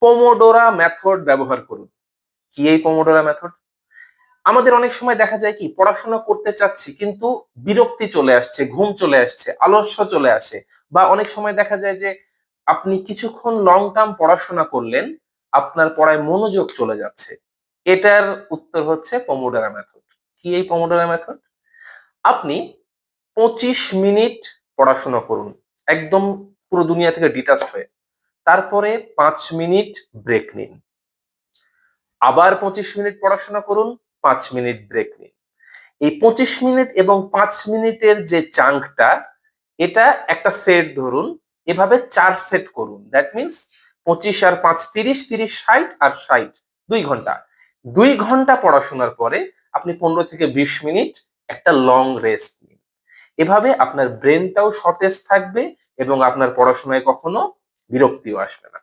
Pomodoro method ব্যবহার করুন। কি এই পোমোডোরা মেথড? আমাদের অনেক সময় দেখা যায় কি পড়াশোনা করতে চাচ্ছি কিন্তু বিরক্তি চলে আসছে, ঘুম চলে আসছে, আলস্য চলে আসে, বা অনেক সময় দেখা যায় যে আপনি কিছুক্ষণ লং টার্ম পড়াশোনা করলেন, আপনার পড়ায় মনোযোগ চলে যাচ্ছে। এটার উত্তর হচ্ছে পোমোডোরা মেথড। কি এই পোমোডোরা মেথড? আপনি 25 মিনিট পড়াশোনা করুন, একদম পুরো দুনিয়া থেকে ডিটাচড হয়ে। তারপরে 5 মিনিট ব্রেক নিন। আবার 25 মিনিট পড়াশোনা করুন, 5 মিনিট ব্রেক নিন। এই 25 মিনিট এবং 5 মিনিটের যে চাঙ্কটা, এটা একটা সেট ধরুন, এভাবে 4 সেট করুন। দ্যাট মিনস 25 আর 5 30, 30 60 আর 60, 2 ঘন্টা। 2 ঘন্টা পড়াশোনার পরে আপনি 15 থেকে 20 মিনিট একটা লং রেস্ট নিন। এভাবে আপনার ব্রেনটাও সতেজ থাকবে এবং আপনার পড়াশোনায় কখনো বিরক্তিও আসবে না।